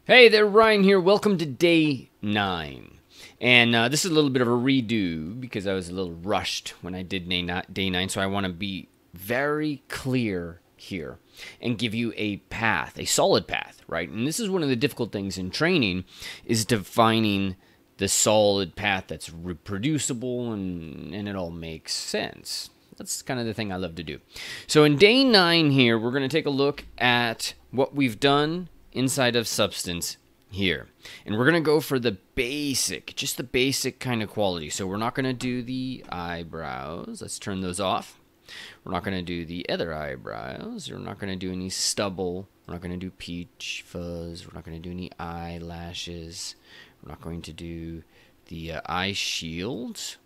Hey there, Ryan here. Welcome to day 9. And this is a little bit of a redo because I was a little rushed when I did day 9. So I want to be very clear here and give you a path, a solid path, right? And this is one of the difficult things in training is defining the solid path that's reproducible and it all makes sense. That's kind of the thing I love to do. So in day 9 here, we're going to take a look at what we've done inside of Substance here. And we're going to go for the basic, just the basic kind of quality. So we're not going to do the eyebrows. Let's turn those off. We're not going to do the other eyebrows. We're not going to do any stubble. We're not going to do peach fuzz. We're not going to do any eyelashes. We're not going to do the eye shields.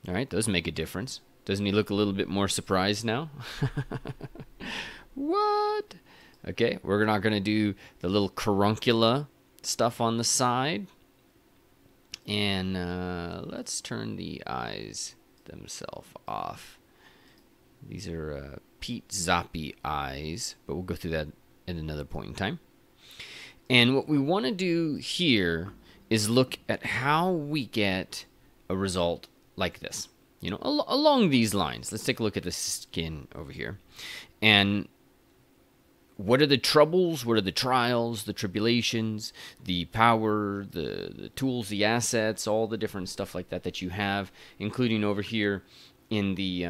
All right, those make a difference. Doesn't he look a little bit more surprised now? What? Okay, we're not going to do the little caruncula stuff on the side. And let's turn the eyes themselves off. These are Pete Zoppy eyes, but we'll go through that at another point in time. And what we want to do here is look at how we get a result like this. You know, along these lines. Let's take a look at the skin over here. And what are the troubles? What are the trials, the tribulations, the power, the tools, the assets, all the different stuff like that that you have, including over here in the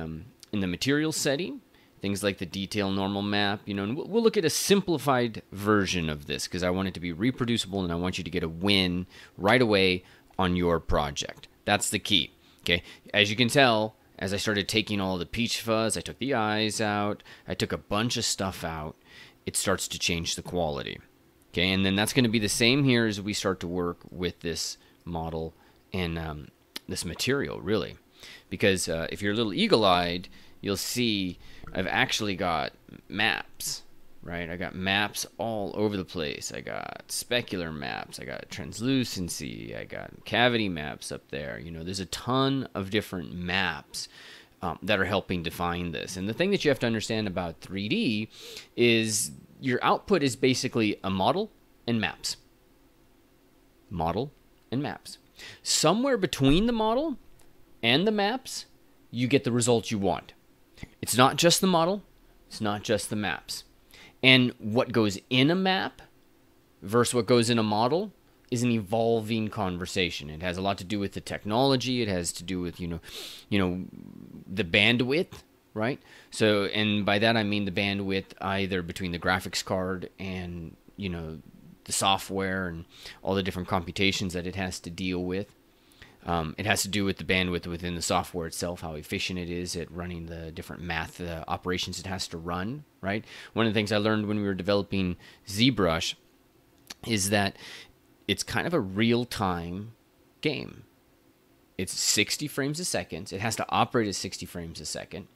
material setting, things like the detail normal map. You know, and we'll look at a simplified version of this because I want it to be reproducible and I want you to get a win right away on your project. That's the key. Okay, as you can tell, as I started taking all the peach fuzz, I took the eyes out, I took a bunch of stuff out. It starts to change the quality. Okay, and then that's going to be the same here as we start to work with this model and this material, really. Because if you're a little eagle-eyed, you'll see I've actually got maps, right? I got maps all over the place. I got specular maps. I got translucency. I got cavity maps up there. You know, there's a ton of different maps that are helping define this. And the thing that you have to understand about 3D is your output is basically a model and maps. Model and maps. Somewhere between the model and the maps, you get the results you want. It's not just the model. It's not just the maps. And what goes in a map versus what goes in a model is an evolving conversation. It has a lot to do with the technology. It has to do with, you know, the bandwidth, right? So, and by that I mean the bandwidth either between the graphics card and, you know, the software and all the different computations that it has to deal with. It has to do with the bandwidth within the software itself, how efficient it is at running the different math operations it has to run, right? One of the things I learned when we were developing ZBrush is that it's kind of a real-time game. It's 60 frames a second. It has to operate at 60 frames a second.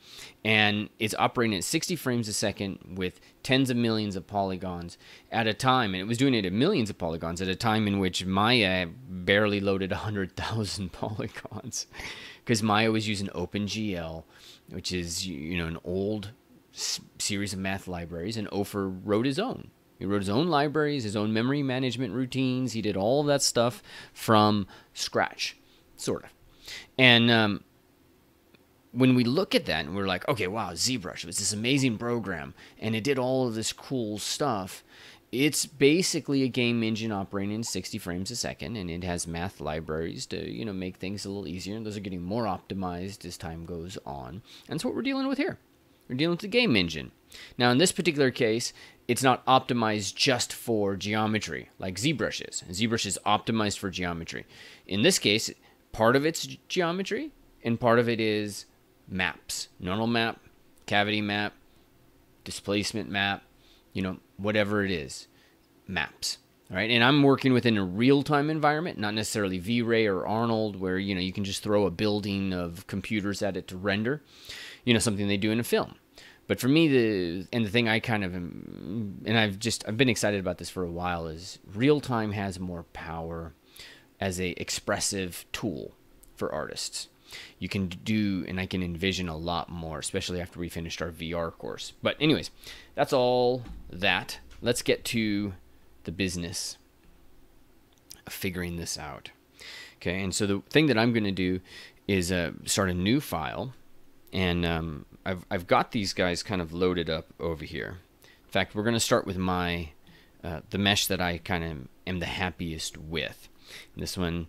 And it's operating at 60 frames a second with tens of millions of polygons at a time. And it was doing it at millions of polygons at a time in which Maya barely loaded 100,000 polygons. Because Maya was using OpenGL, which is, you know, an old series of math libraries. And Ofer wrote his own. He wrote his own libraries, his own memory management routines. He did all of that stuff from scratch, sort of. And when we look at that and we're like, okay, wow, ZBrush was this amazing program and it did all of this cool stuff. It's basically a game engine operating in 60 frames a second, and it has math libraries to, you know, make things a little easier. And those are getting more optimized as time goes on. And that's what we're dealing with here. We're dealing with the game engine. Now, in this particular case, it's not optimized just for geometry like ZBrush is. And ZBrush is optimized for geometry. In this case, part of it's geometry and part of it is maps. Normal map, cavity map, displacement map, you know, whatever it is, maps. All right, and I'm working within a real-time environment, not necessarily V-Ray or Arnold, where, you know, you can just throw a building of computers at it to render, you know, something they do in a film. But for me, the thing I kind of am, and I've been excited about this for a while, is real-time has more power as a expressive tool for artists. You can do, and I can envision a lot more, especially after we finished our VR course. But anyways, that's all that. Let's get to the business figuring this out. Okay, and so the thing that I'm going to do is start a new file, and I've got these guys kind of loaded up over here. In fact, we're going to start with my the mesh that I kind of am the happiest with. And this one,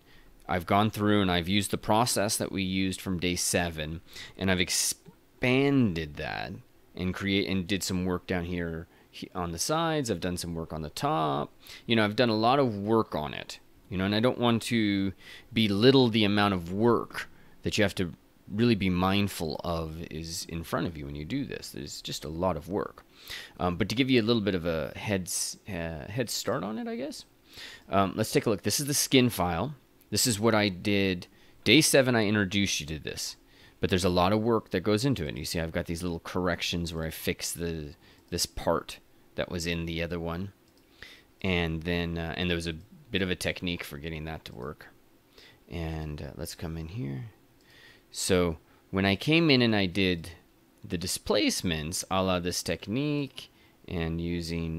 I've gone through and I've used the process that we used from day 7, and I've expanded that and did some work down here on the sides. I've done some work on the top. You know, I've done a lot of work on it. You know, and I don't want to belittle the amount of work that you have to really be mindful of is in front of you when you do this. There's just a lot of work. But to give you a little bit of a head start on it, I guess, let's take a look. This is the skin file. This is what I did. Day 7, I introduced you to this. But there's a lot of work that goes into it. You see, I've got these little corrections where I fix this part that was in the other one. And then and there was a bit of a technique for getting that to work. And let's come in here. So when I came in and I did the displacements a la this technique and using,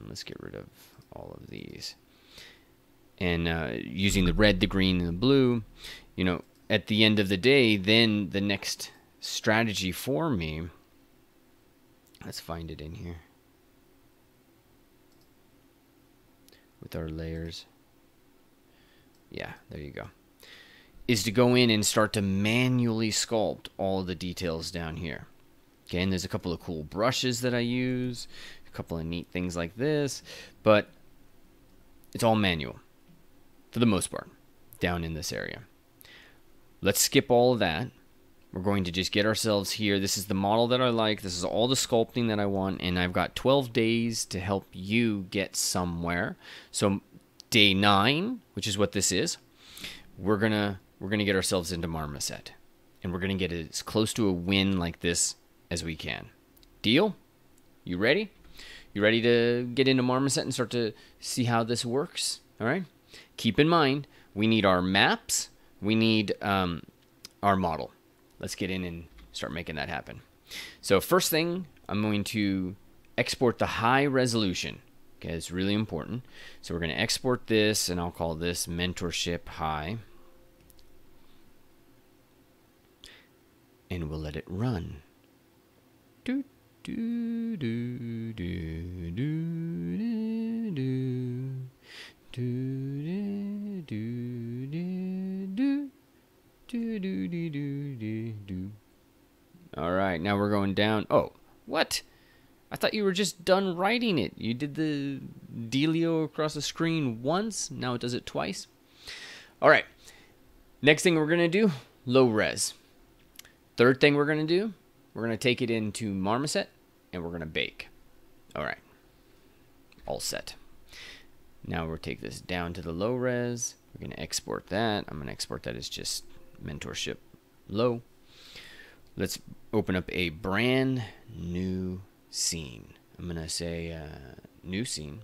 let's get rid of all of these, and using the red, the green, and the blue, you know, at the end of the day, then the next strategy for me, let's find it in here with our layers. Yeah, there you go. Is to go in and start to manually sculpt all of the details down here. Okay, and there's a couple of cool brushes that I use, a couple of neat things like this, but it's all manual for the most part down in this area. Let's skip all of that. We're going to just get ourselves here. This is the model that I like. This is all the sculpting that I want, and I've got 12 days to help you get somewhere. So day 9, which is what this is, we're gonna get ourselves into Marmoset, and we're gonna get as close to a win like this as we can. Deal? You ready? You ready to get into Marmoset and start to see how this works? All right. Keep in mind, we need our maps. We need our model. Let's get in and start making that happen. So first thing, I'm going to export the high resolution. Okay, it's really important. So we're going to export this, and I'll call this Mentorship High. And we'll let it run. Do, do, do, do, do, do, do, do, do, do. All right, now we're going down. Oh, what? I thought you were just done writing it. You did the dealio across the screen once. Now it does it twice. All right. Next thing we're going to do, low res. Third thing we're going to do, we're going to take it into Marmoset, and we're going to bake. All right. All set. Now we'll take this down to the low res. We're going to export that. I'm going to export that as just Mentorship Low. Let's open up a brand new scene. I'm going to say new scene.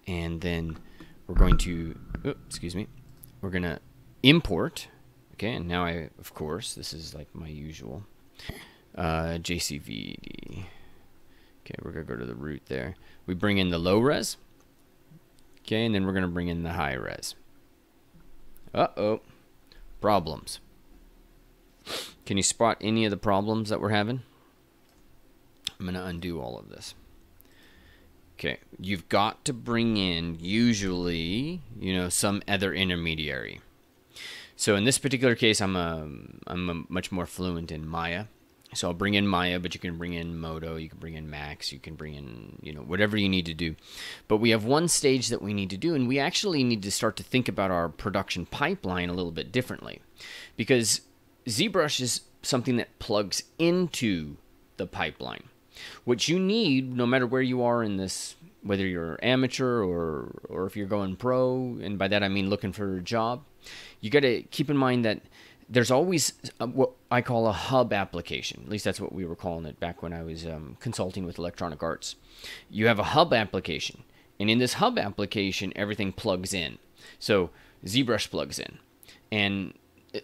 And then we're going to, we're going to import. Okay, and now of course, this is like my usual. JCVD. Okay, we're going to go to the root there. We bring in the low res. Okay, and then we're going to bring in the high res. Uh-oh. Problems. Can you spot any of the problems that we're having? I'm going to undo all of this. Okay, you've got to bring in usually, some other intermediary. So in this particular case, I'm much more fluent in Maya. So I'll bring in Maya, but you can bring in Modo, you can bring in Max, you can bring in, whatever you need to do. But we have one stage that we need to do, and we actually need to start to think about our production pipeline a little bit differently. Because ZBrush is something that plugs into the pipeline. What you need, no matter where you are in this, whether you're amateur or if you're going pro, and by that I mean looking for a job, you got to keep in mind that there's always what I call a hub application. At least that's what we were calling it back when I was consulting with Electronic Arts. You have a hub application, and in this hub application, everything plugs in. So ZBrush plugs in, and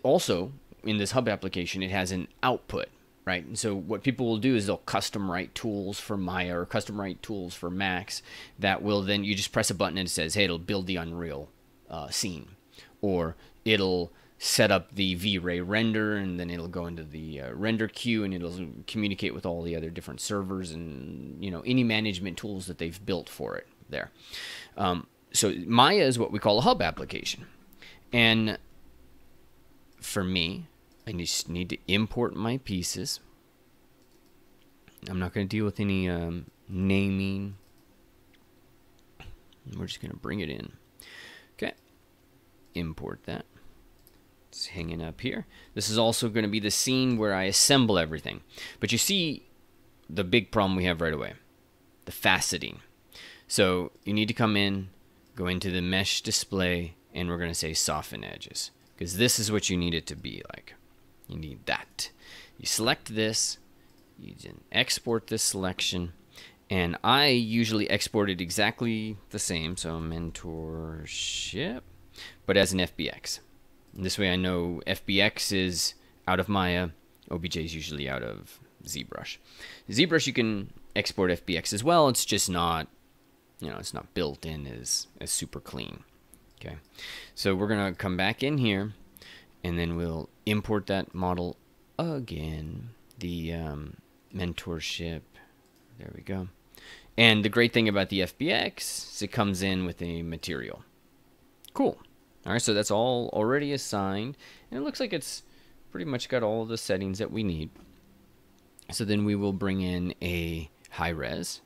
also in this hub application, it has an output, right? And so what people will do is they'll custom write tools for Maya or custom write tools for Max that will then, you just press a button and it says, hey, it'll build the Unreal scene, or it'll set up the V-Ray render, and then it'll go into the render queue, and it'll communicate with all the other different servers and, you know, any management tools that they've built for it there. So Maya is what we call a hub application. And for me, I just need to import my pieces. I'm not going to deal with any naming. We're just going to bring it in. Okay. Import that. It's hanging up here. This is also going to be the scene where I assemble everything. But you see the big problem we have right away. The faceting. So you need to come in, go into the mesh display, and we're going to say soften edges. Because this is what you need it to be like. You need that. You select this. You then export this selection. And I usually export it exactly the same. So mentorship, but as an FBX. And this way I know FBX is out of Maya. OBJ is usually out of ZBrush. ZBrush you can export FBX as well. It's just not, you know, it's not built in as super clean. Okay. So we're going to come back in here, and then we'll import that model again. The mentorship. There we go. And the great thing about the FBX is it comes in with a material. Cool. All right, so that's all already assigned, and it looks like it's pretty much got all the settings that we need. So then we will bring in a high res.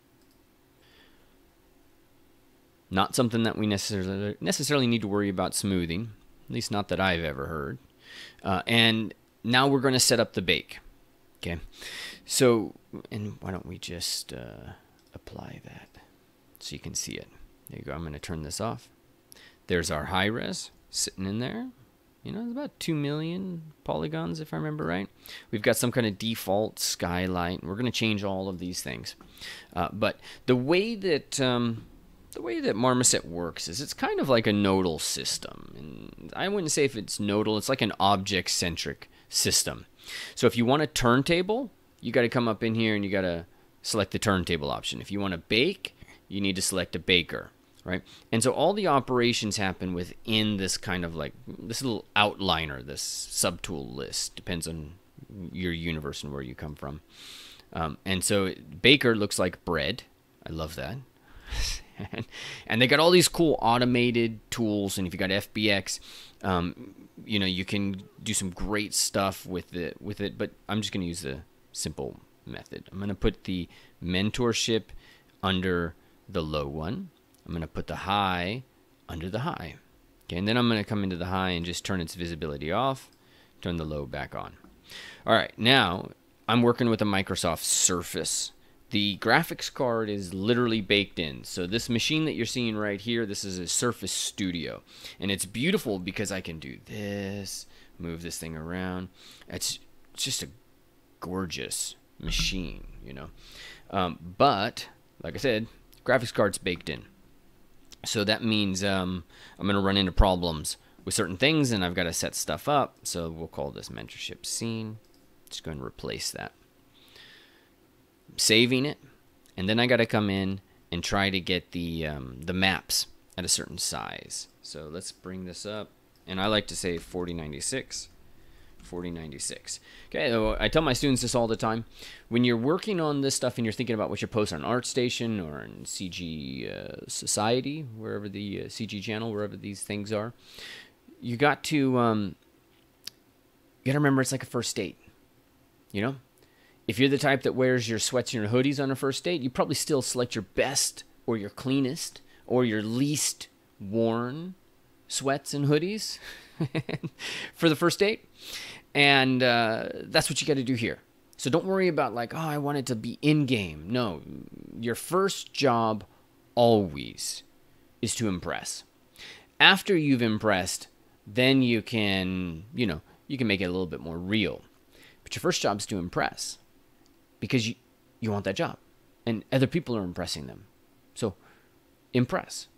Not something that we necessarily need to worry about smoothing, at least not that I've ever heard. And now we're going to set up the bake. Okay, so, and why don't we just apply that so you can see it. There you go. I'm going to turn this off. There's our high res sitting in there. You know, it's about 2 million polygons if I remember right. We've got some kind of default skylight, and we're going to change all of these things. But the way that Marmoset works is it's kind of like a nodal system. And I wouldn't say if it's nodal, it's like an object-centric system. So if you want a turntable, you got to come up in here and you got to select the turntable option. If you want to bake, you need to select a baker, right? And so all the operations happen within this kind of like this little outliner, this subtool list. Depends on your universe and where you come from. And so baker looks like bread. I love that. And they got all these cool automated tools, and if you got FBX, you know, you can do some great stuff with it. But I'm just going to use the simple method. I'm going to put the mentorship under the low one. I'm going to put the high under the high. Okay, and then I'm going to come into the high and just turn its visibility off, turn the low back on. All right, now I'm working with a Microsoft Surface. The graphics card is literally baked in. So this machine that you're seeing right here, this is a Surface Studio. And it's beautiful because I can do this, move this thing around. It's just a gorgeous machine, you know. But, like I said, graphics card's baked in. So that means I'm going to run into problems with certain things, and I've got to set stuff up. So we'll call this mentorship scene. Just go and replace that. Saving it, and then I got to come in and try to get the maps at a certain size. So let's bring this up, and I like to say 4096. 4096. Okay, so I tell my students this all the time. When you're working on this stuff and you're thinking about what you post on ArtStation or in CG Society, wherever the CG channel, wherever these things are, you got to remember it's like a first date. You know, if you're the type that wears your sweats and your hoodies on a first date, you probably still select your best or your cleanest or your least worn sweats and hoodies for the first date. And that's what you got to do here. So don't worry about like, oh, I want it to be in-game. No, your first job always is to impress. After you've impressed, then you can, you know, you can make it a little bit more real. But your first job is to impress because you want that job and other people are impressing them. So impress.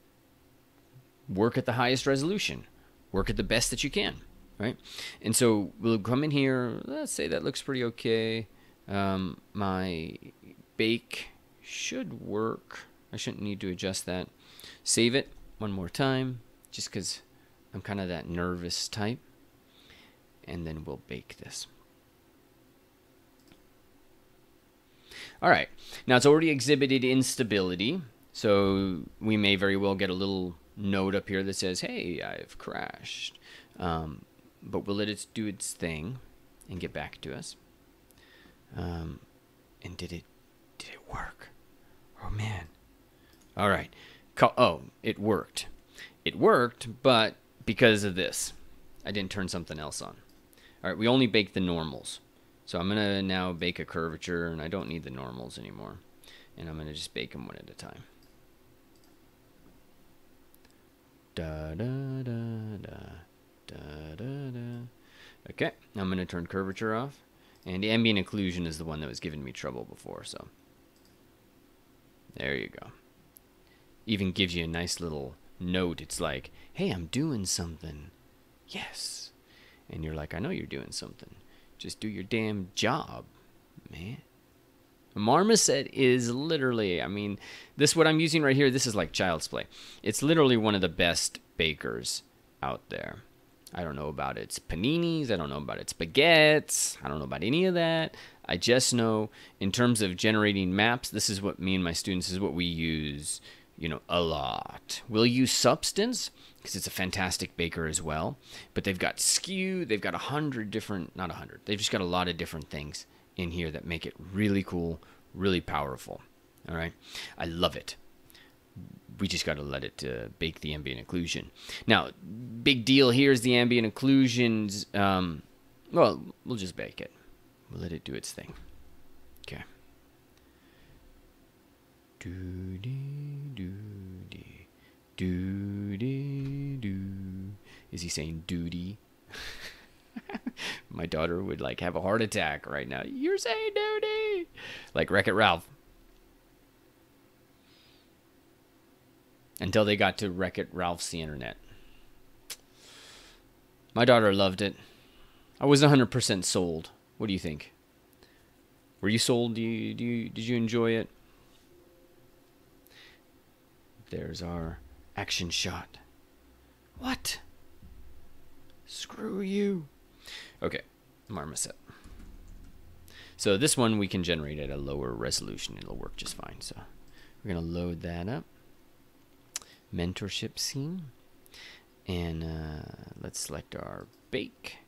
Work at the highest resolution. Work at the best that you can. Right? And so we'll come in here. Let's say that looks pretty okay. My bake should work. I shouldn't need to adjust that. Save it one more time, just because I'm kind of that nervous type. And then we'll bake this. All right, now it's already exhibited instability, so we may very well get a little note up here that says, hey, I've crashed. But we'll let it do its thing and get back to us. And did it work? Oh, man. All right. Oh, it worked. It worked, but because of this, I didn't turn something else on. All right, we only baked the normals. So I'm going to now bake a curvature, and I don't need the normals anymore. And I'm going to just bake them one at a time. Da da da da da da da. Okay, I'm going to turn curvature off. And the ambient occlusion is the one that was giving me trouble before, so there you go. Even gives you a nice little note. It's like, hey, I'm doing something. Yes. And you're like, I know you're doing something. Just do your damn job, man. Marmoset is literally, I mean, this what I'm using right here, this is like child's play. It's literally one of the best bakers out there. I don't know about its paninis. I don't know about its baguettes. I don't know about any of that. I just know in terms of generating maps, this is what me and my students, this is what we use, you know, a lot. We'll use Substance because it's a fantastic baker as well. But they've got Skew. They've got 100 different, not 100. They've just got a lot of different things in here that make it really cool, really powerful. All right. I love it. We just got to let it bake the ambient occlusion. Now, big deal here is the ambient occlusions. Well, we'll just bake it. We'll let it do its thing. Okay. Doody, doody, doody, doo. Is he saying duty? My daughter would like have a heart attack right now. You're saying duty, like Wreck-It Ralph. Until they got to Wreck-It Ralph's the internet. My daughter loved it. I was 100% sold. What do you think? Were you sold? Did you enjoy it? There's our action shot. What? Screw you. Okay, Marmoset. So this one we can generate at a lower resolution. It'll work just fine. So we're going to load that up. Mentorship scene. And let's select our bake.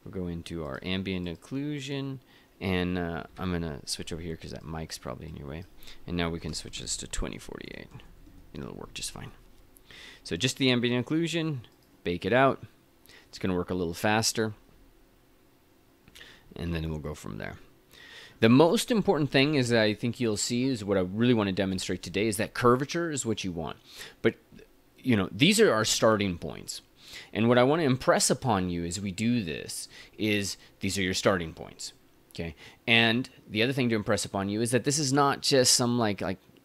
We'll go into our ambient occlusion. And I'm going to switch over here because that mic's probably in your way. And now we can switch this to 2048. And it'll work just fine. So just the ambient occlusion. Bake it out. It's going to work a little faster. And then we'll go from there. The most important thing is that I think you'll see is what I really want to demonstrate today is that curvature is what you want. But, you know, these are our starting points. And what I want to impress upon you as we do this is these are your starting points. Okay. And the other thing to impress upon you is that this is not just some like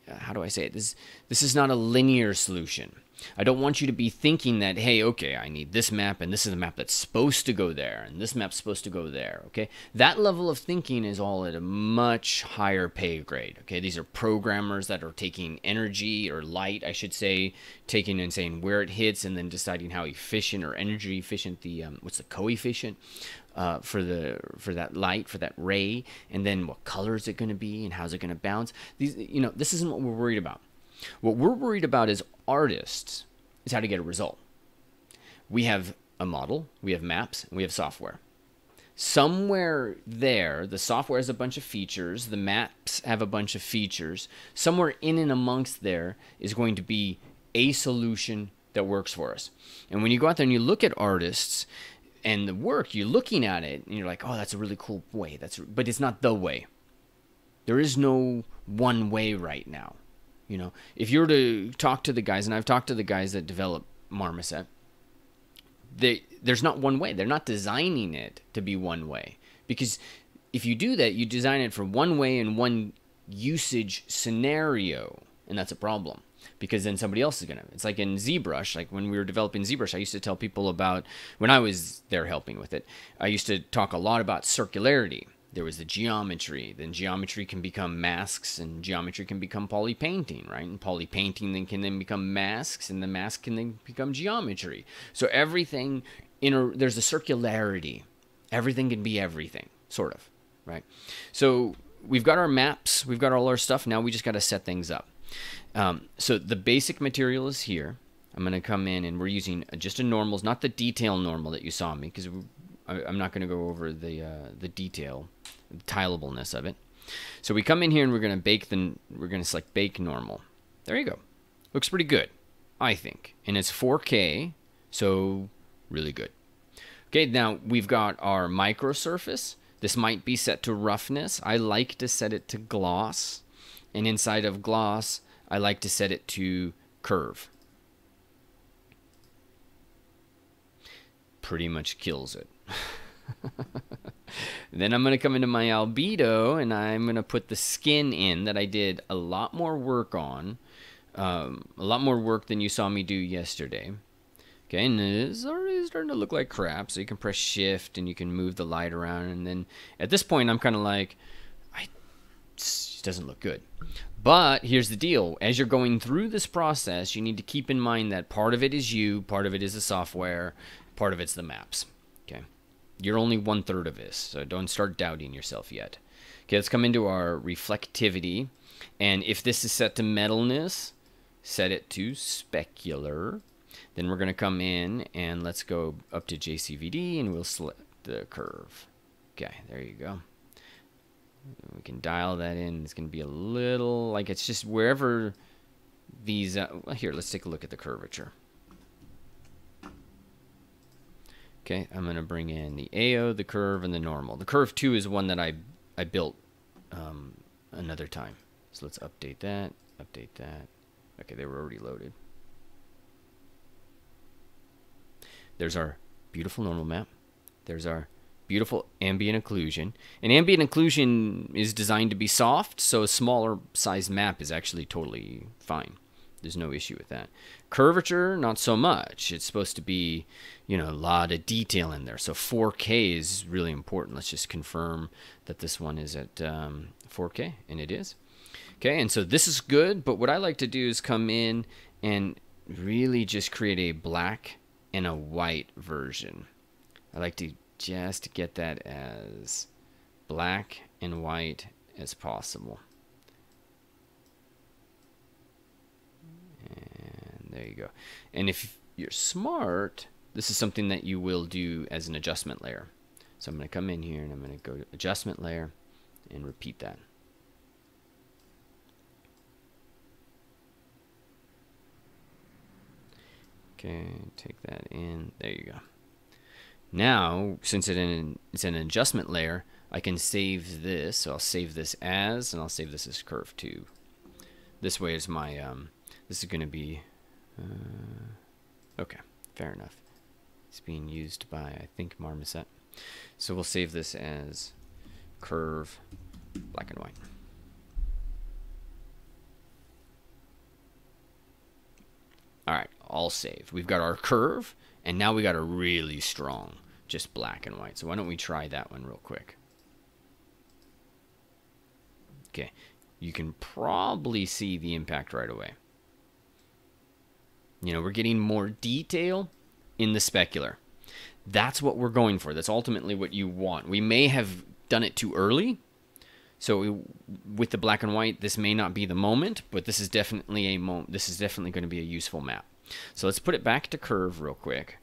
how do I say it? This is not a linear solution. I don't want you to be thinking that, hey, okay, I need this map, and this is the map that's supposed to go there, and this map's supposed to go there, okay? That level of thinking is all at a much higher pay grade, okay? These are programmers that are taking energy, or light, I should say, taking and saying where it hits, and then deciding how efficient or energy efficient the, what's the coefficient for that light, for that ray, and then what color is it going to be, and how's it going to bounce? These, you know, this isn't what we're worried about. What we're worried about as artists is how to get a result. We have a model, we have maps, and we have software. Somewhere there, the software has a bunch of features, the maps have a bunch of features. Somewhere in and amongst there is going to be a solution that works for us. And when you go out there and you look at artists and the work, you're looking at it, and you're like, oh, that's a really cool way. But it's not the way. There is no one way right now. You know, if you were to talk to the guys, and I've talked to the guys that develop Marmoset, there's not one way. They're not designing it to be one way. Because if you do that, you design it for one way and one usage scenario, and that's a problem. Because then somebody else is going to. It's like in ZBrush, like when we were developing ZBrush, I used to tell people about, when I was there helping with it, I used to talk a lot about circularity. There was the geometry. Then geometry can become masks, and geometry can become poly painting, right? And poly painting then become masks, and the mask can then become geometry. So everything there's a circularity. Everything can be everything, sort of, right? So we've got our maps, we've got all our stuff. Now we just got to set things up. So the basic material is here. I'm going to come in, and we're using just a normals, not the detail normal that you saw me, because I'm not going to go over the detail, the tileableness of it. So we come in here and we're going to select bake normal. There you go. Looks pretty good, I think. And it's 4K, so really good. Okay, now we've got our micro surface. This might be set to roughness. I like to set it to gloss. And inside of gloss, I like to set it to curve. Pretty much kills it. Then I'm going to come into my albedo, and I'm going to put the skin in that I did a lot more work on. A lot more work than you saw me do yesterday. Okay, and it's already starting to look like crap, so you can press shift and you can move the light around, and then at this point I'm kind of like, it doesn't look good. But here's the deal. As you're going through this process, you need to keep in mind that part of it is you, part of it is the software, part of it's the maps. Okay, you're only 1/3 of this, so don't start doubting yourself yet. Okay, let's come into our reflectivity, and if this is set to metalness, set it to specular. Then we're going to come in and let's go up to JCVD, and we'll select the curve. Okay, there you go. We can dial that in. It's going to be a little, like, it's just wherever these, well, here, let's take a look at the curvature. Okay, I'm going to bring in the AO, the curve, and the normal. The curve 2 is one that I built another time. So let's update that, update that. Okay, they were already loaded. There's our beautiful normal map. There's our beautiful ambient occlusion. And ambient occlusion is designed to be soft, so a smaller size map is actually totally fine. There's no issue with that. Curvature, not so much. It's supposed to be, you know, a lot of detail in there. So 4K is really important. Let's just confirm that this one is at 4K, and it is. Okay, and so this is good, but what I like to do is come in and really just create a black and a white version. I like to just get that as black and white as possible. And there you go. And if you're smart, this is something that you will do as an adjustment layer. So I'm going to come in here and I'm going to go to adjustment layer and repeat that. Okay, take that in. There you go. Now, since it's an adjustment layer, I can save this. So I'll save this as, and I'll save this as curve 2. This way is my, this is going to be, okay, fair enough. It's being used by, I think, Marmoset. So we'll save this as curve black and white. All right, all saved. We've got our curve, and now we got a really strong, just black and white. So why don't we try that one real quick? Okay, you can probably see the impact right away. You know, we're getting more detail in the specular. That's what we're going for. That's ultimately what you want. We may have done it too early. So with the black and white, this may not be the moment, but this is definitely this is definitely going to be a useful map. So let's put it back to curve real quick,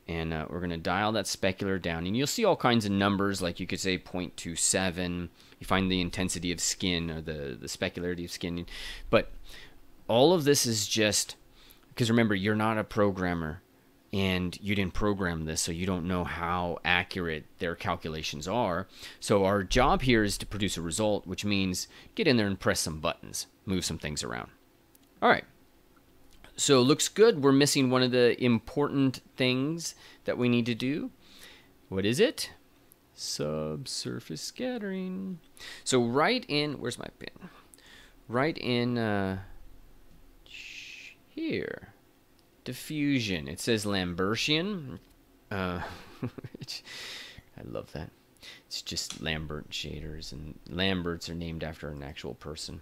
and we're going to dial that specular down. And you'll see all kinds of numbers, like you could say 0.27. You find the intensity of skin or the specularity of skin. But all of this is just because, remember, you're not a programmer. And you didn't program this, so you don't know how accurate their calculations are. So our job here is to produce a result, which means get in there and press some buttons, move some things around. All right. So looks good. We're missing one of the important things that we need to do. What is it? Subsurface scattering. So right in, where's my pin? Right in here. Diffusion. It says Lambertian. I love that. It's just Lambert shaders, and Lamberts are named after an actual person.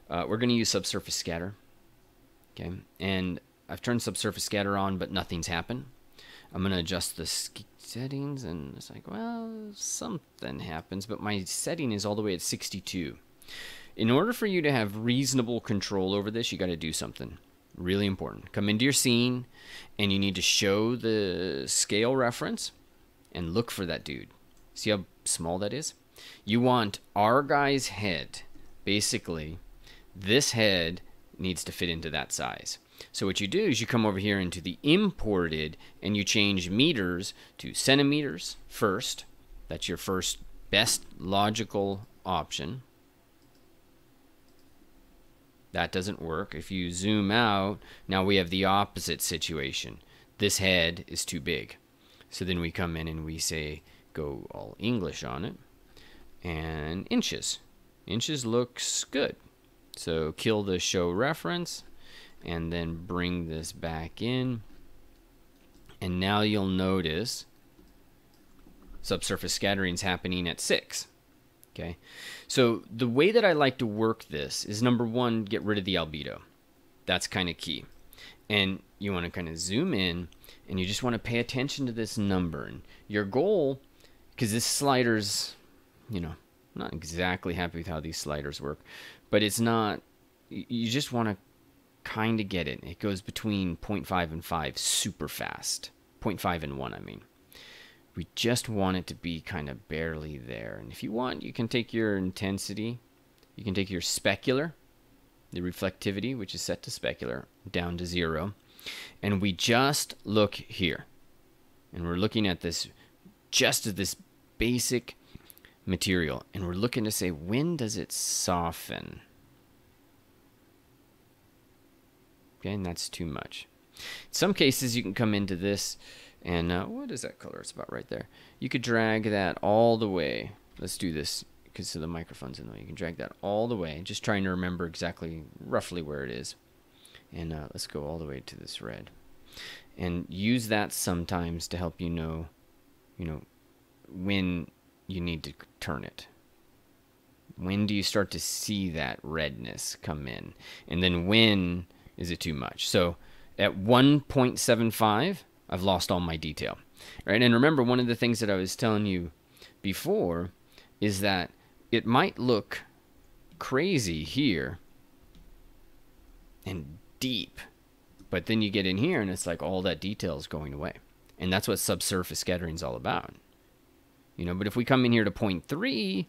We're going to use subsurface scatter. Okay, and I've turned subsurface scatter on, but nothing's happened. I'm going to adjust the settings, and it's like, well, something happens, but my setting is all the way at 62. In order for you to have reasonable control over this, you got to do something really important. Come into your scene, and you need to show the scale reference and look for that dude. See how small that is? You want our guy's head. Basically, this head needs to fit into that size. So what you do is you come over here into the imported, and you change meters to centimeters first. That's your first best logical option. That doesn't work. If you zoom out, now we have the opposite situation. This head is too big. So then we come in and we say, go all English on it. And inches. Inches looks good. So kill the show reference, and then bring this back in. And now you'll notice subsurface scattering is happening at 6. Okay, so the way that I like to work this is, number one, get rid of the albedo. That's kind of key. And you want to kind of zoom in, and you just want to pay attention to this number. And your goal, because this slider's, you know, I'm not exactly happy with how these sliders work, but it's not, you just want to kind of get it. It goes between 0.5 and 5 super fast. 0.5 and 1, I mean. We just want it to be kind of barely there. And if you want, you can take your intensity, you can take your specular, the reflectivity, which is set to specular, down to 0. And we just look here. And we're looking at this, just at this basic material. And we're looking to say, when does it soften? Okay, and that's too much. In some cases, you can come into this, and what is that color? It's about right there. You could drag that all the way. Let's do this, because the microphone's in the way. You can drag that all the way. Just trying to remember exactly, roughly where it is. And let's go all the way to this red. And use that sometimes to help you know, when you need to turn it. When do you start to see that redness come in? And then when is it too much? So at 1.75, I've lost all my detail, right? And remember, one of the things that I was telling you before is that it might look crazy here and deep, but then you get in here and it's like all that detail is going away. And that's what subsurface scattering is all about. But if we come in here to 0.3,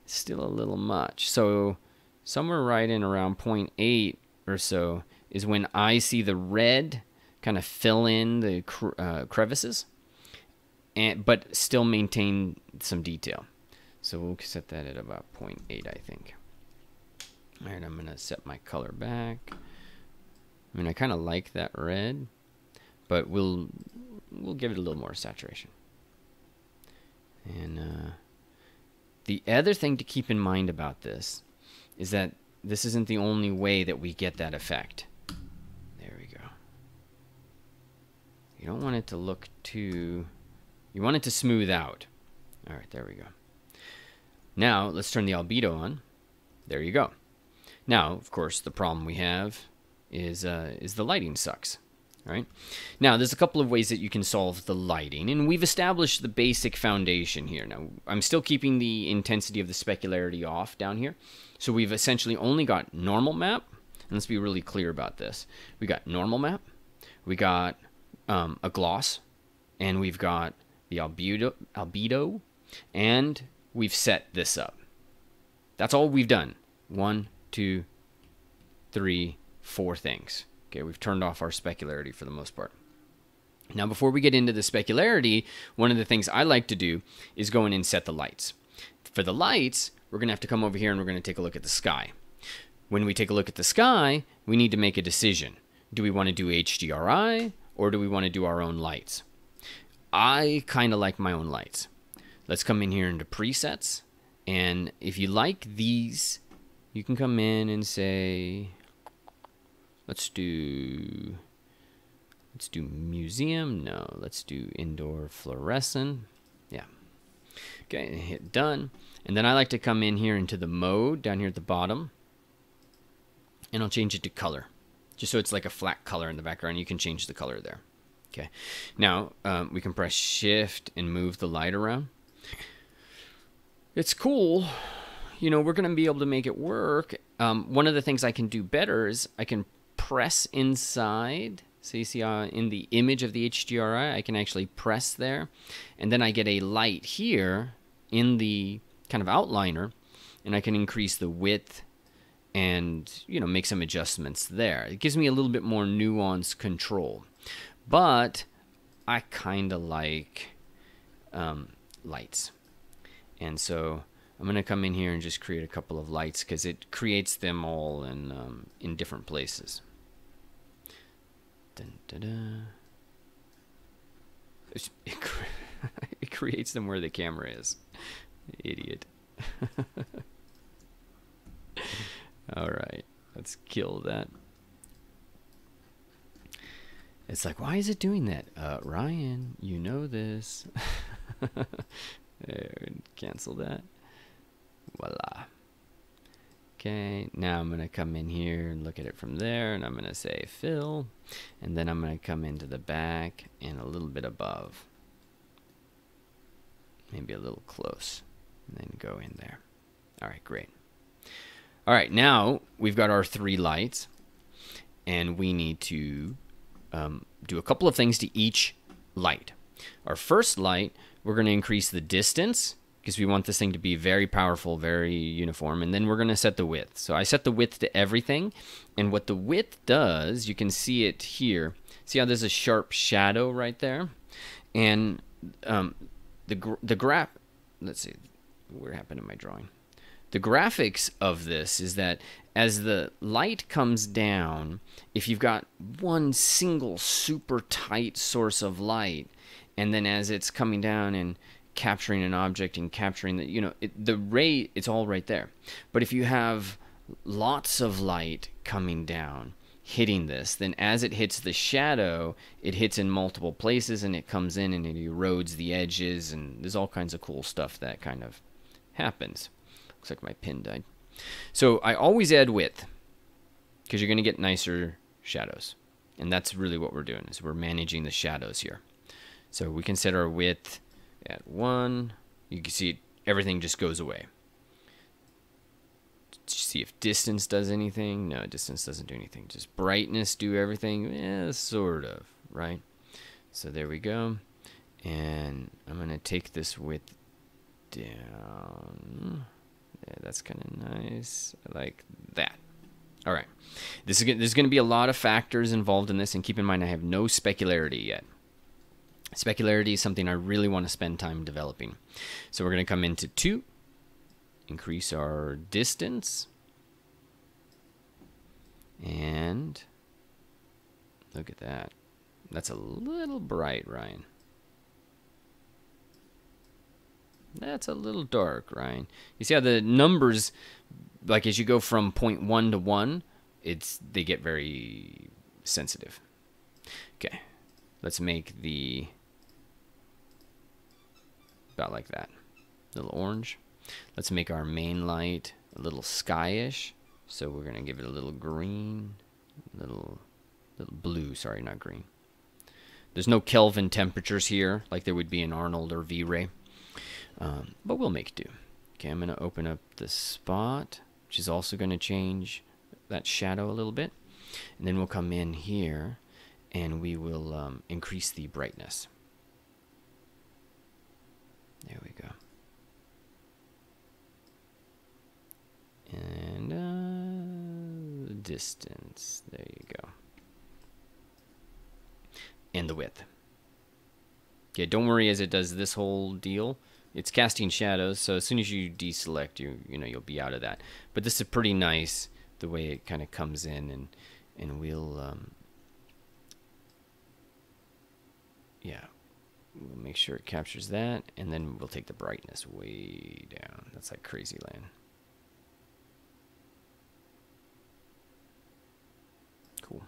it's still a little much. So somewhere right in around 0.8 or so is when I see the red kind of fill in the crevices, but still maintain some detail. So we'll set that at about 0.8, I think. All right, I'm going to set my color back. I mean, I kind of like that red, but we'll give it a little more saturation. And the other thing to keep in mind about this is that this isn't the only way that we get that effect. There we go. You don't want it to look too... You want it to smooth out. All right, there we go. Now, let's turn the albedo on. There you go. Now, of course, the problem we have is the lighting sucks. Right? Now, there's a couple of ways that you can solve the lighting, and we've established the basic foundation here. Now, I'm still keeping the intensity of the specularity off down here. So we've essentially only got normal map. And let's be really clear about this. We got normal map, we got a gloss, and we've got the albedo, and we've set this up. That's all we've done. 1, 2, 3, 4 things. Okay, we've turned off our specularity for the most part. Now, before we get into the specularity, one of the things I like to do is go in and set the lights. For the lights, we're going to have to come over here and we're going to take a look at the sky. When we take a look at the sky, we need to make a decision. Do we want to do HDRI or do we want to do our own lights? I kind of like my own lights. Let's come in here into presets. And if you like these, you can come in and say... Let's do museum. No, let's do indoor fluorescent. Yeah. Okay, and hit done. And then I like to come in here into the mode down here at the bottom, and I'll change it to color, just so it's like a flat color in the background. You can change the color there. Okay, now we can press shift and move the light around. It's cool. You know, we're going to be able to make it work. One of the things I can do better is I can press inside. So you see in the image of the HDRI, I can actually press there. And then I get a light here in the kind of outliner. And I can increase the width and, you know, make some adjustments there. It gives me a little bit more nuanced control. But I kind of like lights. And so I'm going to come in here and just create a couple of lights because it creates them all in different places. Dun, dun, dun. It creates them where the camera is. Idiot. All right, let's kill that. It's like, why is it doing that? Ryan, you know this. There, cancel that. Voila. Okay, now I'm going to come in here and look at it from there, and I'm going to say fill, and then I'm going to come into the back and a little bit above. Maybe a little close, and then go in there. All right, great. All right, now we've got our 3 lights, and we need to do a couple of things to each light. Our first light, we're going to increase the distance because we want this thing to be very powerful, very uniform, and then we're going to set the width. So I set the width to everything, and what the width does, you can see it here. See how there's a sharp shadow right there? And the graph, let's see, what happened to my drawing? The graphics of this is that as the light comes down, if you've got one single super tight source of light, and then as it's coming down and capturing an object and capturing the, you know, the ray, it's all right there. But if you have lots of light coming down, hitting this, then as it hits the shadow, it hits in multiple places and it comes in and it erodes the edges, and there's all kinds of cool stuff that kind of happens. Looks like my pin died. So I always add width because you're going to get nicer shadows. And that's really what we're doing, is we're managing the shadows here. So we can set our width at 1. You can see everything just goes away. See if distance does anything. No, distance doesn't do anything. Just brightness do everything. Yeah, sort of, right? So there we go. And I'm going to take this width down. Yeah, that's kind of nice. I like that. All right. There's going to be a lot of factors involved in this, and keep in mind I have no specularity yet. Specularity is something I really want to spend time developing. So we're going to come into 2, increase our distance, and look at that. That's a little bright, Ryan. That's a little dark, Ryan. You see how the numbers, like as you go from 0.1 to 1, they get very sensitive. Okay, let's make the about like that, little orange. Let's make our main light a little skyish. So we're gonna give it a little green, little blue. Sorry, not green. There's no Kelvin temperatures here like there would be in Arnold or V-Ray. But we'll make do. Okay, I'm going to open up the spot, which is also going to change that shadow a little bit. And then we'll come in here, and we will increase the brightness. There we go. And distance. There you go. And the width. Okay, don't worry as it does this whole deal. It's casting shadows, so as soon as you deselect, you'll be out of that. But this is pretty nice, the way it kind of comes in, and we'll yeah, we'll make sure it captures that, and then we'll take the brightness way down. That's like crazy land. Cool.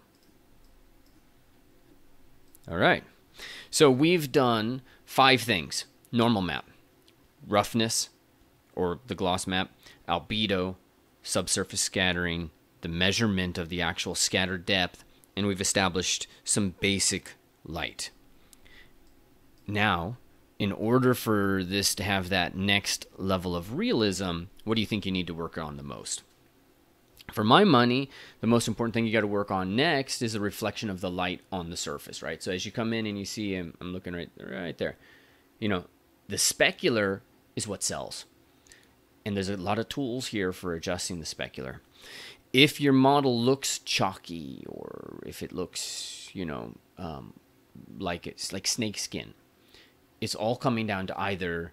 All right. So we've done 5 things. Normal map. roughness, or the gloss map, albedo, subsurface scattering, the measurement of the actual scatter depth, and we've established some basic light. Now, in order for this to have that next level of realism, what do you think you need to work on the most? For my money, the most important thing you got to work on next is the reflection of the light on the surface, right? So as you come in and you see, I'm looking right there, you know, the specular is what sells. And there's a lot of tools here for adjusting the specular. If your model looks chalky, or if it looks, you know, like it's like snake skin, it's all coming down to either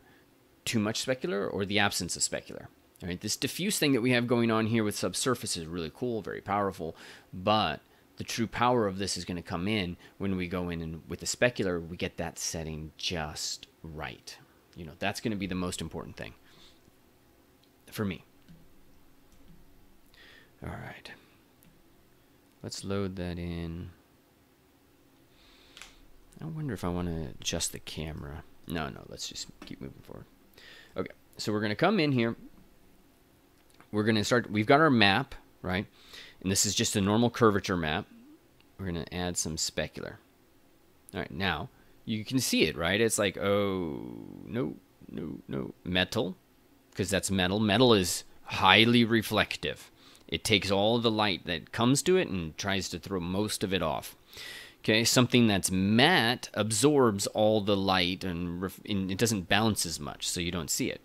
too much specular or the absence of specular. All right, this diffuse thing that we have going on here with subsurface is really cool, very powerful, but the true power of this is going to come in when we go in and with the specular, we get that setting just right. You know, that's going to be the most important thing for me. All right, let's load that in. I wonder if I want to adjust the camera. No, let's just keep moving forward. Okay, so we're going to come in here. We're going to start, we've got our map, right? And this is just a normal curvature map. We're going to add some specular. All right, now you can see it, right? It's like, oh, no, metal, because that's metal. Metal is highly reflective. It takes all the light that comes to it and tries to throw most of it off. Okay, something that's matte absorbs all the light and it doesn't bounce as much, so you don't see it.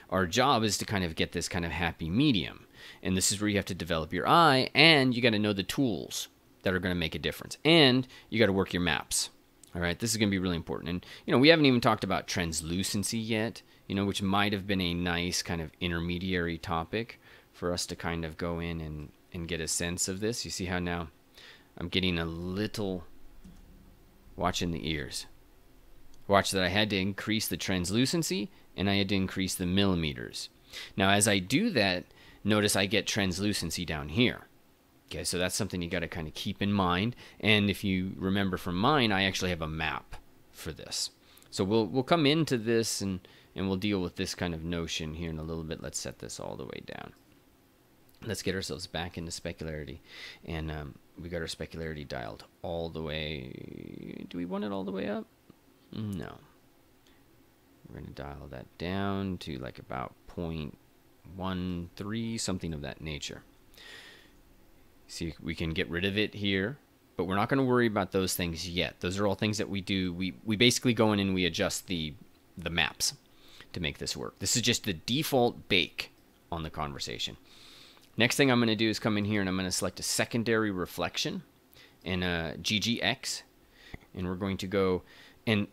Our job is to kind of get this kind of happy medium. And this is where you have to develop your eye, and you got to know the tools that are going to make a difference. And you got to work your maps. All right, this is going to be really important. And, you know, we haven't even talked about translucency yet, you know, which might have been a nice kind of intermediary topic for us to kind of go in and get a sense of this. You see how now I'm getting a little, watch in the ears. Watch that I had to increase the translucency and I had to increase the millimeters. Now, as I do that, notice I get translucency down here. Okay, so that's something you got to kind of keep in mind. And if you remember from mine, I actually have a map for this. So we'll come into this and we'll deal with this kind of notion here in a little bit. Let's set this all the way down. Let's get ourselves back into specularity. And we got our specularity dialed all the way. Do we want it all the way up? No. We're going to dial that down to like about 0.13, something of that nature. See, we can get rid of it here, but we're not going to worry about those things yet. Those are all things that we do. We basically go in and we adjust the maps to make this work. This is just the default bake on the conversation. Next thing I'm going to do is come in here and I'm going to select a secondary reflection and a GGX, and we're going to go and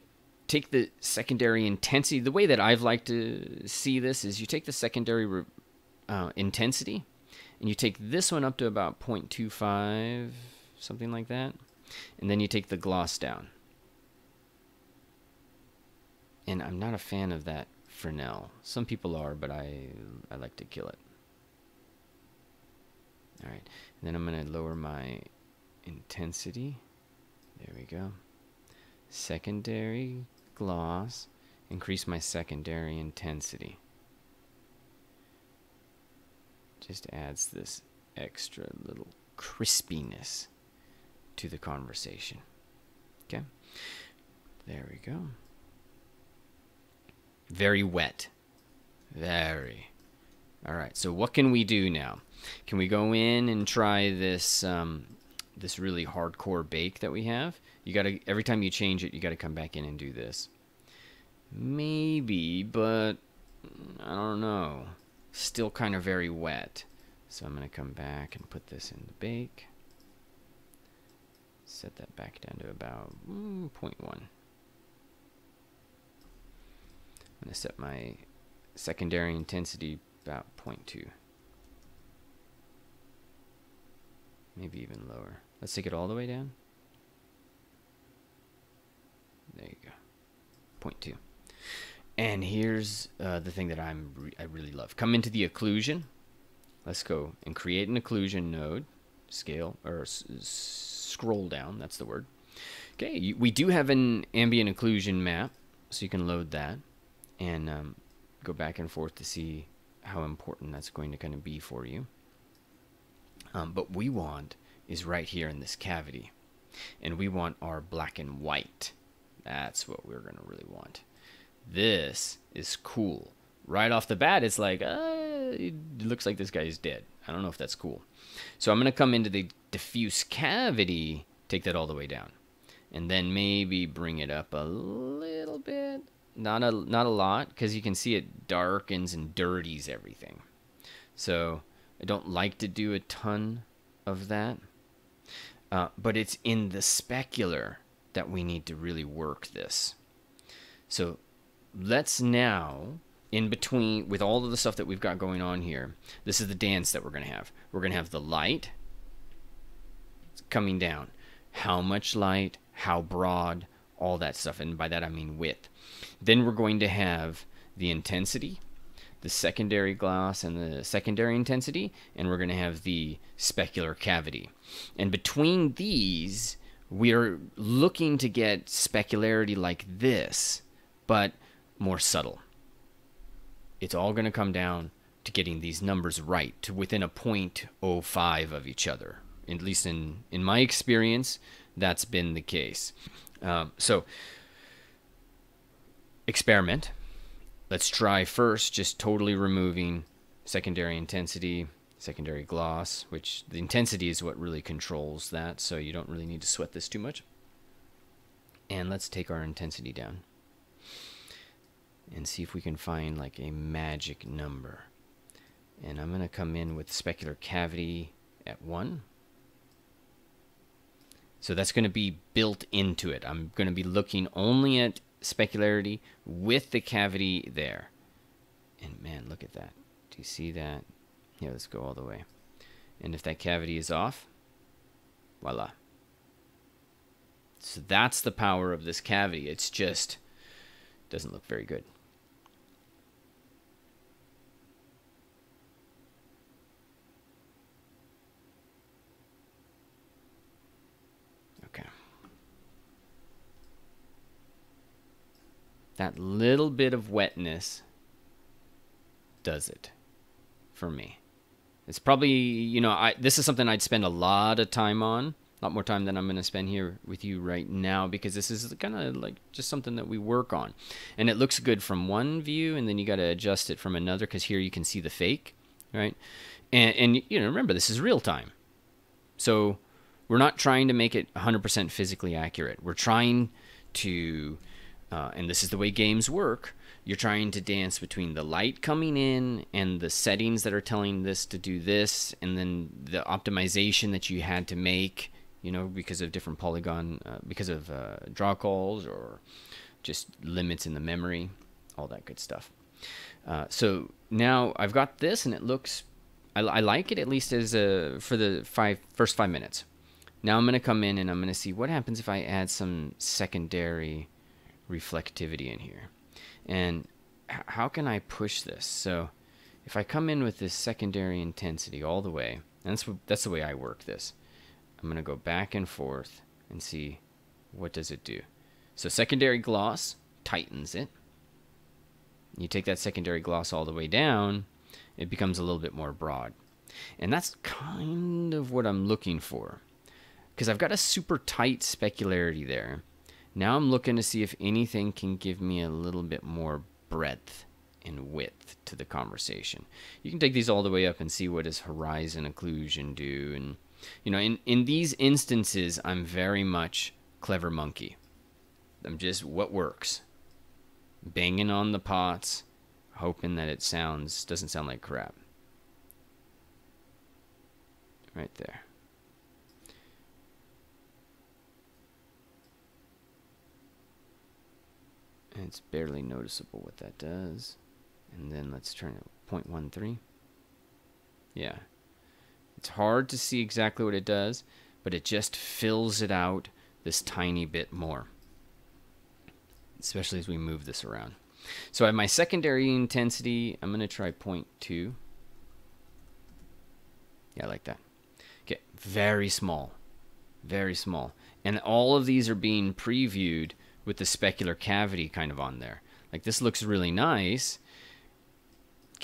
take the secondary intensity. The way that I've liked to see this is you take the secondary intensity and you take this one up to about 0.25, something like that, and then you take the gloss down. And I'm not a fan of that Fresnel. Some people are, but I like to kill it. All right, and then I'm going to lower my intensity. There we go. Secondary gloss, increase my secondary intensity. Just adds this extra little crispiness to the conversation. Okay, there we go. Very wet. Very. All right, so what can we do now? Can we go in and try this this really hardcore bake that we have? You gotta, every time you change it, you gotta come back in and do this. Maybe, but I don't know. Still kind of very wet. So I'm gonna come back and put this in the bake. Set that back down to about 0.1. I'm gonna set my secondary intensity about 0.2. Maybe even lower. Let's take it all the way down. There you go. 0.2. And here's the thing that I really love. Come into the occlusion. Let's go and create an occlusion node. Scale, or scroll down, that's the word. Okay, we do have an ambient occlusion map, so you can load that. And go back and forth to see how important that's going to kind of be for you. But we want is right here in this cavity. And we want our black and white. That's what we're going to really want. This is cool. Right off the bat, it's like, it looks like this guy is dead. I don't know if that's cool. So I'm going to come into the diffuse cavity, take that all the way down. And then maybe bring it up a little bit. Not a lot, because you can see it darkens and dirties everything. So I don't like to do a ton of that. But it's in the specular that we need to really work this. So let's now, in between, with all of the stuff that we've got going on here, this is the dance that we're going to have. We're going to have the light coming down. How much light, how broad, all that stuff. And by that I mean width. Then we're going to have the intensity, the secondary gloss and the secondary intensity, and we're going to have the specular cavity. And between these, we're looking to get specularity like this, but more subtle. It's all going to come down to getting these numbers right, to within a 0.05 of each other. At least in my experience, that's been the case. So, experiment. Let's try first just totally removing secondary intensity, secondary gloss, which the intensity is what really controls that, so you don't really need to sweat this too much. And let's take our intensity down and see if we can find like a magic number. And I'm going to come in with specular cavity at 1. So that's going to be built into it. I'm going to be looking only at specularity with the cavity there. And man, look at that. Do you see that? Yeah, let's go all the way. And if that cavity is off, voila. So that's the power of this cavity. It's just doesn't look very good. Okay. That little bit of wetness does it for me. It's probably, you know, this is something I'd spend a lot of time on. A lot more time than I'm going to spend here with you right now, because this is kind of like just something that we work on. And it looks good from one view, and then you got to adjust it from another, because here you can see the fake, right? And you know, remember, this is real time. So we're not trying to make it 100% physically accurate. We're trying to, and this is the way games work, you're trying to dance between the light coming in and the settings that are telling this to do this, and then the optimization that you had to make, you know, because of different polygon, because of draw calls or just limits in the memory, all that good stuff. So now I've got this, and it looks, I like it, at least as for the first 5 minutes. Now I'm going to come in and I'm going to see what happens if I add some secondary reflectivity in here. And how can I push this? So if I come in with this secondary intensity all the way, and that's the way I work this. I'm going to go back and forth and see what does it do. So secondary gloss tightens it. You take that secondary gloss all the way down, it becomes a little bit more broad. And that's kind of what I'm looking for, because I've got a super tight specularity there. Now I'm looking to see if anything can give me a little bit more breadth and width to the conversation. You can take these all the way up and see what does horizon occlusion do. And, you know, in these instances, I'm very much clever monkey. I'm just what works. Banging on the pots, hoping that it doesn't sound like crap. Right there. And it's barely noticeable what that does. And then let's turn it 0.13. Yeah. It's hard to see exactly what it does, but it just fills it out this tiny bit more, especially as we move this around. So I have my secondary intensity. I'm going to try 0.2. Yeah, I like that. Okay, very small. Very small. And all of these are being previewed with the specular cavity kind of on there. Like, this looks really nice,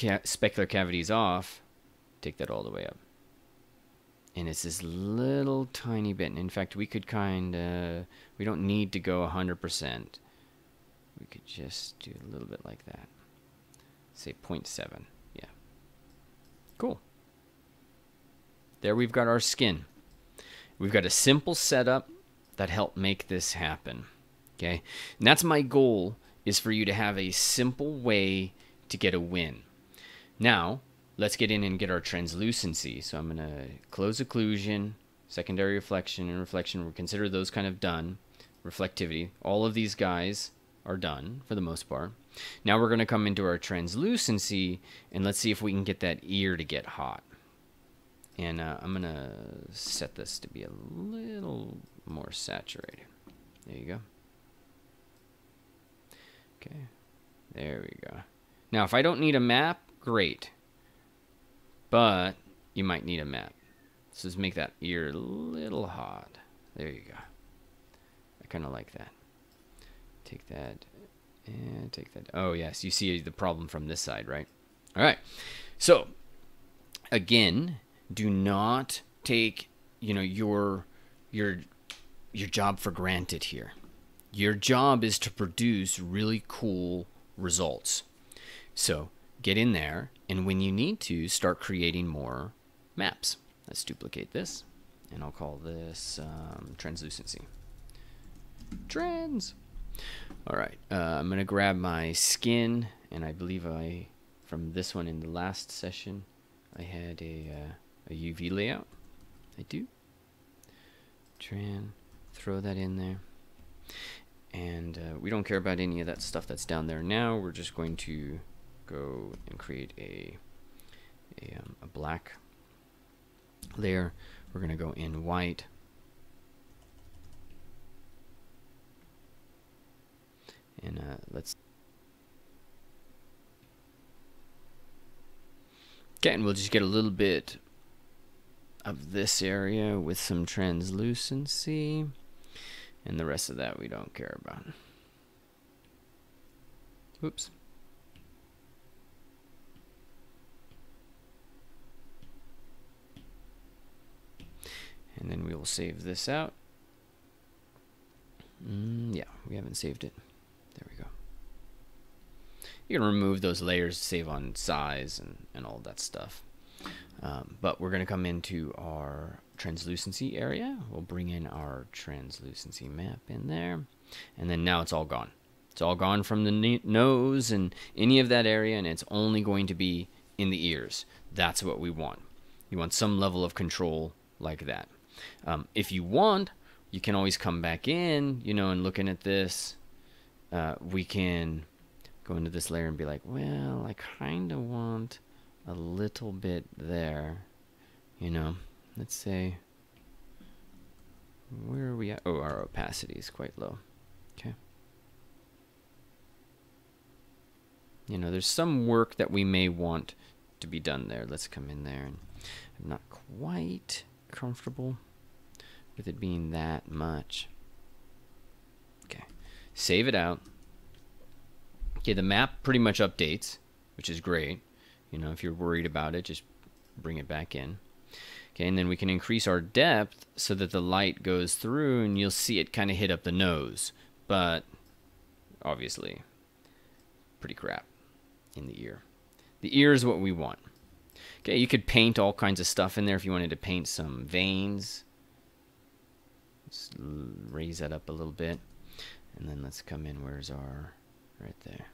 specular cavities off, take that all the way up. And it's this little tiny bit. And in fact, we could we don't need to go 100%. We could just do a little bit like that. Say 0.7. Yeah. Cool. There we've got our skin. We've got a simple setup that helped make this happen. Okay? And that's my goal, is for you to have a simple way to get a win. Now, let's get in and get our translucency. So I'm going to close occlusion, secondary reflection, and reflection. We'll consider those kind of done. Reflectivity. All of these guys are done for the most part. Now we're going to come into our translucency, and let's see if we can get that ear to get hot. And I'm going to set this to be a little more saturated. There you go. Okay. There we go. Now, if I don't need a map, great. But you might need a map. So let's make that ear a little hot. There you go. I kind of like that. Take that and take that. Oh, yes. You see the problem from this side, right? All right. So, again, do not take, your job for granted here. Your job is to produce really cool results. So get in there, and when you need to, start creating more maps. Let's duplicate this, and I'll call this translucency. Trans. All right, I'm going to grab my skin, and I believe from this one in the last session, I had a UV layout. I do. Throw that in there. And we don't care about any of that stuff that's down there now. We're just going to go and create a black layer. We're going to go in white. And let's... Okay, and we'll just get a little bit of this area with some translucency. And the rest of that we don't care about. Whoops. And then we will save this out. Yeah, we haven't saved it. There we go. You can remove those layers, save on size and all that stuff. But we're going to come into our translucency area. We'll bring in our translucency map in there. And then now it's all gone. It's all gone from the nose and any of that area, and it's only going to be in the ears. That's what we want. You want some level of control like that. If you want, you can always come back in, and looking at this, we can go into this layer and be like, well, I kind of want a little bit there, let's say, where are we at? Oh, our opacity is quite low. Okay. There's some work that we may want to be done there. Let's come in there, and I'm not quite comfortable with it being that much. Okay. Save it out. Okay, the map pretty much updates, which is great. If you're worried about it, just bring it back in. Okay, and then we can increase our depth so that the light goes through, and you'll see it kind of hit up the nose. But, obviously, pretty crap in the ear. The ear is what we want. Okay, you could paint all kinds of stuff in there if you wanted to paint some veins. Let's raise that up a little bit. And then let's come in, where's our... right there.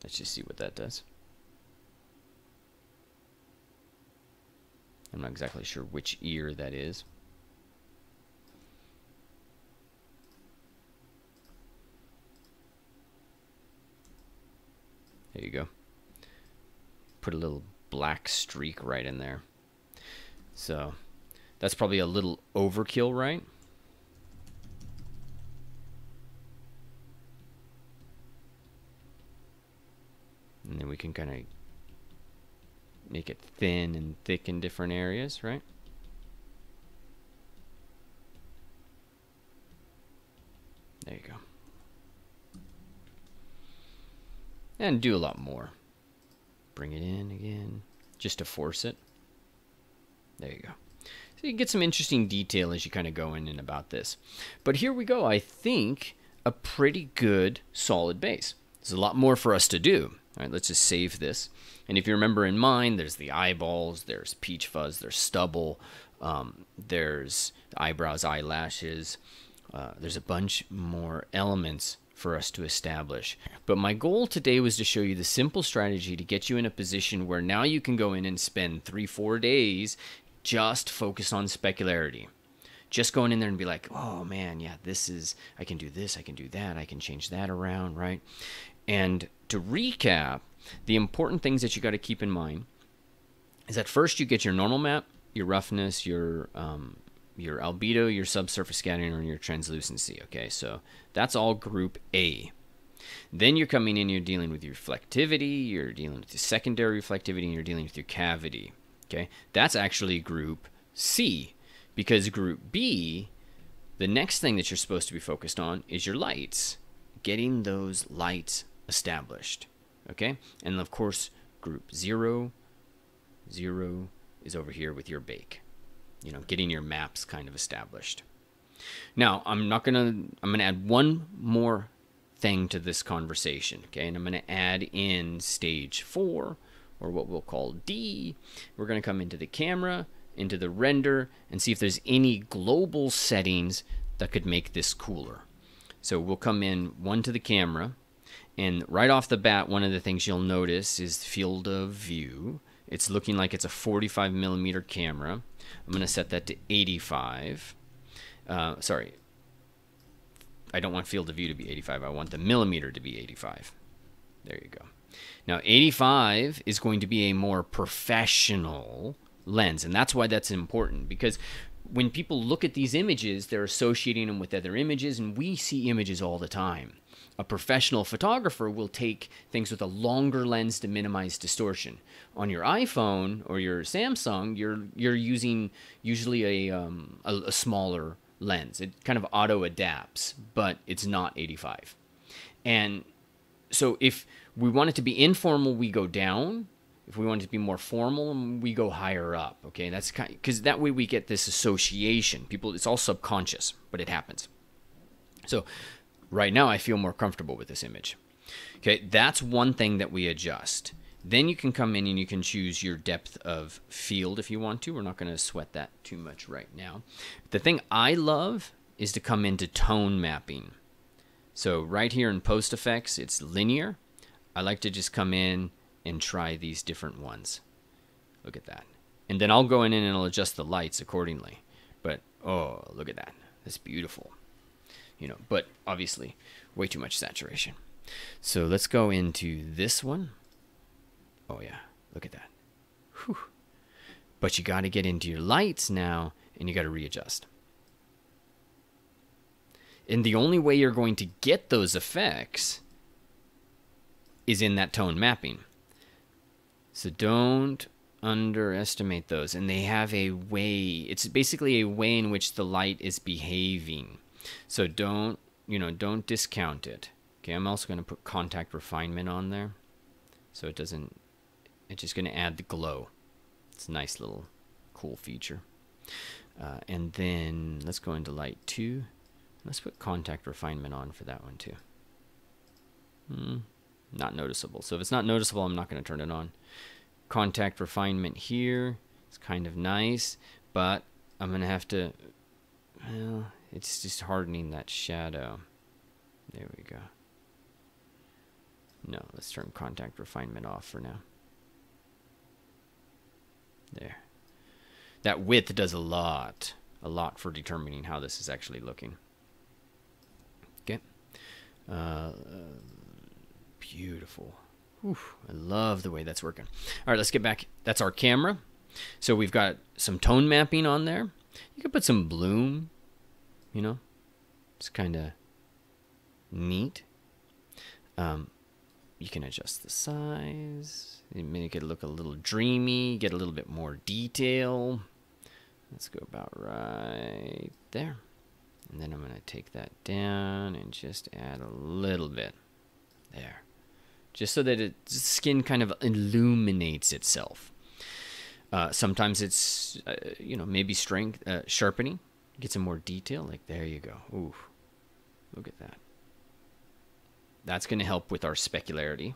Let's just see what that does. I'm not exactly sure which ear that is. There you go. Put a little black streak right in there. So that's probably a little overkill, right? And then we can kind of make it thin and thick in different areas, right? There you go. And do a lot more. Bring it in again, just to force it. There you go. So you get some interesting detail as you kind of go in and about this. But here we go. I think a pretty good solid base. There's a lot more for us to do. All right, let's just save this. And if you remember in mine, there's the eyeballs, there's peach fuzz, there's stubble, there's eyebrows, eyelashes. There's a bunch more elements for us to establish. But my goal today was to show you the simple strategy to get you in a position where now you can go in and spend 3-4 days just focus on specularity. Just going in there and be like, oh man, yeah, this is, I can do this, I can do that, I can change that around, right? And to recap, the important things that you got to keep in mind is that first you get your normal map, your roughness, your albedo, your subsurface scattering, and your translucency. Okay, so that's all group A. Then you're coming in, you're dealing with your reflectivity, you're dealing with your secondary reflectivity, and you're dealing with your cavity. Okay, that's actually group C, because group B, the next thing that you're supposed to be focused on is your lights, getting those lights established. Okay, and of course group 0 is over here with your bake, you know, getting your maps kind of established. Now I'm gonna add one more thing to this conversation, okay, and I'm gonna add in stage 4, or what we'll call D. We're gonna come into the camera, into the render, and see if there's any global settings that could make this cooler. So we'll come in one to the camera, and right off the bat, one of the things you'll notice is field of view. It's looking like it's a 45mm camera. I'm going to set that to 85. Sorry, I don't want field of view to be 85. I want the millimeter to be 85. There you go. Now 85 is going to be a more professional lens, and that's why that's important, because when people look at these images, they're associating them with other images, and we see images all the time. A professional photographer will take things with a longer lens to minimize distortion. On your iPhone or your Samsung, you're using usually a smaller lens. It kind of auto adapts, but it's not 85. And so if we want it to be informal, we go down. If we want it to be more formal, we go higher up. Okay, that's kind of, because that way we get this association. People, it's all subconscious, but it happens. So right now I feel more comfortable with this image. Okay, that's one thing that we adjust. Then you can come in and you can choose your depth of field if you want to. We're not going to sweat that too much right now. The thing I love is to come into tone mapping. So right here in post effects, it's linear. I like to just come in and try these different ones. Look at that. And then I'll go in and I'll adjust the lights accordingly. But oh, look at that. That's beautiful. You know, but obviously way too much saturation. So let's go into this one. Oh yeah, look at that. Whew. But you got to get into your lights now, and you got to readjust. And the only way you're going to get those effects is in that tone mapping. So don't underestimate those. And they have a way, it's basically a way in which the light is behaving. So don't discount it. Okay, I'm also going to put contact refinement on there. So it doesn't, it's just going to add the glow. It's a nice little cool feature. And then let's go into light 2. Let's put contact refinement on for that one too. Not noticeable. So if it's not noticeable, I'm not going to turn it on. Contact refinement here. It's kind of nice, but I'm going to have to, well, it's just hardening that shadow. There we go. No, let's turn contact refinement off for now. There. That width does a lot for determining how this is actually looking. Okay. Beautiful. Whew, I love the way that's working. All right, let's get back. That's our camera. So we've got some tone mapping on there. You can put some bloom, you know. It's kind of neat. You can adjust the size, make it look a little dreamy, get a little bit more detail. Let's go about right there. And then I'm going to take that down and just add a little bit there. Just so that the skin kind of illuminates itself. Sometimes it's, maybe strength, sharpening. Get some more detail. Like, there you go. Ooh, look at that. That's going to help with our specularity.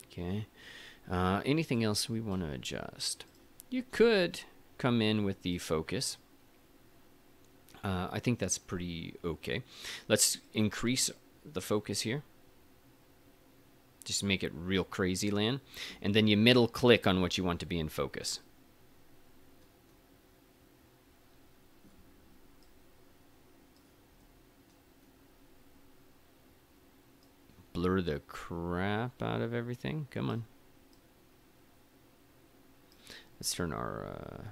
Okay. Anything else we want to adjust? You could come in with the focus. I think that's pretty okay. Let's increase the focus here. Just make it real crazy land. And then you middle click on what you want to be in focus. Blur the crap out of everything. Come on. Let's turn our...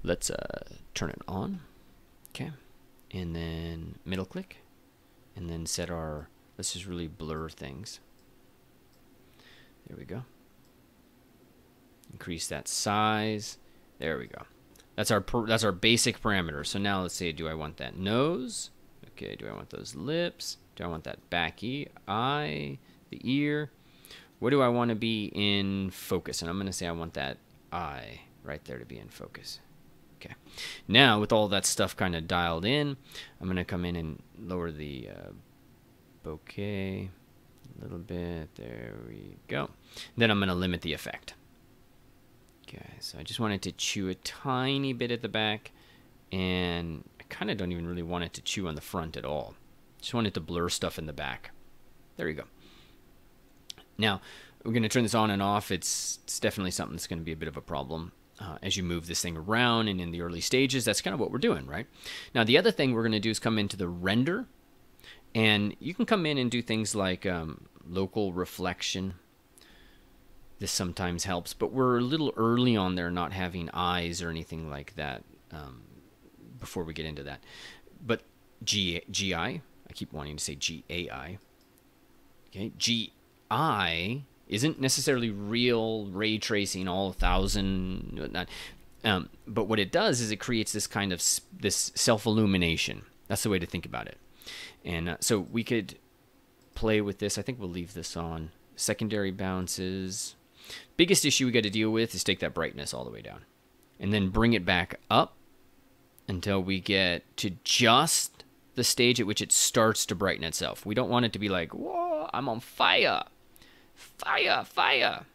Let's turn it on. Okay. And then middle click. And then set our... Let's just really blur things. There we go. Increase that size. There we go. That's our basic parameter. So now let's say, do I want that nose? Okay, do I want those lips? Do I want that back eye? The ear? What do I want to be in focus? And I'm going to say I want that eye right there to be in focus. Okay. Now, with all that stuff kind of dialed in, I'm going to come in and lower the bokeh a little bit. There we go. Then I'm going to limit the effect. Okay, so I just wanted to chew a tiny bit at the back, and I kind of don't even really want it to chew on the front at all. Just want it to blur stuff in the back. There you go. Now, we're going to turn this on and off. It's definitely something that's going to be a bit of a problem. As you move this thing around and in the early stages, that's kind of what we're doing, right? Now, the other thing we're going to do is come into the render, and you can come in and do things like local reflection. This sometimes helps, but we're a little early on there not having eyes or anything like that before we get into that. But GI, I keep wanting to say GAI. Okay, GI isn't necessarily real ray tracing, all 1,000, whatnot. But what it does is it creates this kind of this self-illumination. That's the way to think about it. And so we could play with this. I think we'll leave this on. Secondary bounces. Biggest issue we got to deal with is take that brightness all the way down. And then bring it back up until we get to just the stage at which it starts to brighten itself. We don't want it to be like, whoa, I'm on fire. Fire, fire.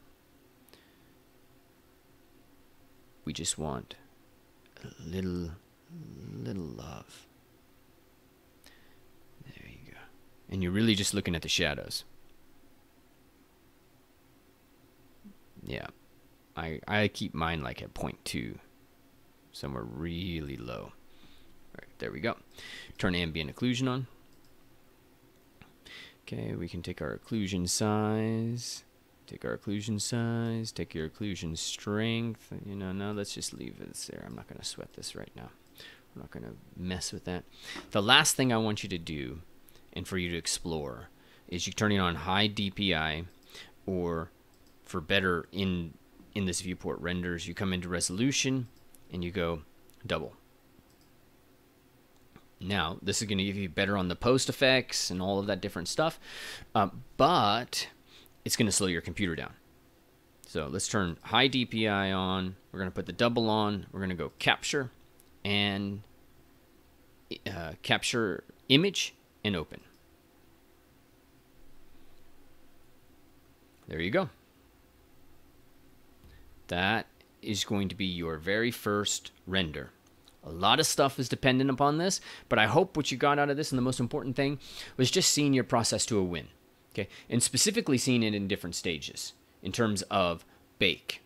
We just want a little love. There you go. And you're really just looking at the shadows. Yeah. I keep mine like at 0.2. Somewhere really low. All right, there we go. Turn ambient occlusion on. Okay, we can take our occlusion size, take your occlusion strength. No, let's just leave it there. I'm not going to sweat this right now. We're not going to mess with that. The last thing I want you to do, and for you to explore, is you turning on high DPI, or for better in this viewport renders, you come into resolution and you go double. Now, this is going to give you better on the post effects and all of that different stuff, but it's going to slow your computer down. So let's turn high DPI on. We're going to put the double on. We're going to go capture and capture image and open. There you go. That is going to be your very first render. A lot of stuff is dependent upon this, but I hope what you got out of this, and the most important thing, was just seeing your process to a win. Okay, and specifically seeing it in different stages in terms of bake.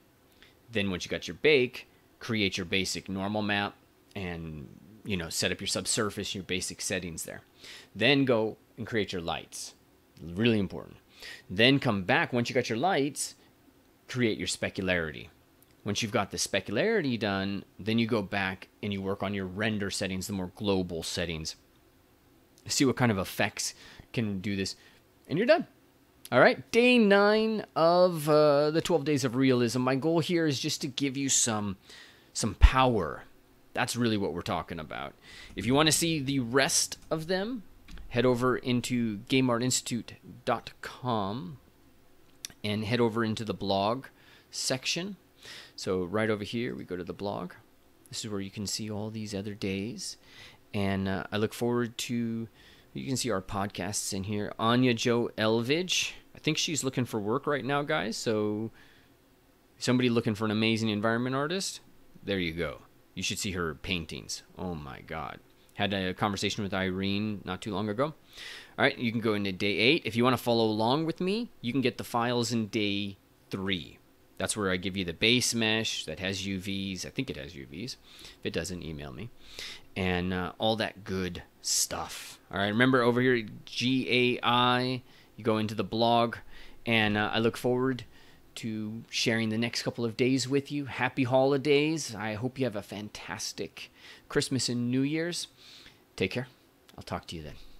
Then once you got your bake, create your basic normal map and, you know, set up your subsurface, your basic settings there. Then go and create your lights. Really important. Then come back, once you got your lights, create your specularity. Once you've got the specularity done, then you go back and you work on your render settings, the more global settings. See what kind of effects can do this, and you're done. All right, day 9 of the 12 Days of Realism. My goal here is just to give you some power. That's really what we're talking about. If you want to see the rest of them, head over into GameArtInstitute.com and head over into the blog section. So right over here, we go to the blog. This is where you can see all these other days. And I look forward to, you can see our podcasts in here. Anya Jo Elvidge. I think she's looking for work right now, guys. So somebody looking for an amazing environment artist, there you go. You should see her paintings. Oh my God. Had a conversation with Irene not too long ago. All right, you can go into day 8. If you want to follow along with me, you can get the files in day 3. That's where I give you the base mesh that has UVs. I think it has UVs. If it doesn't, email me. And all that good stuff. All right, remember over here, GAI, you go into the blog. And I look forward to sharing the next couple of days with you. Happy holidays. I hope you have a fantastic Christmas and New Year's. Take care. I'll talk to you then.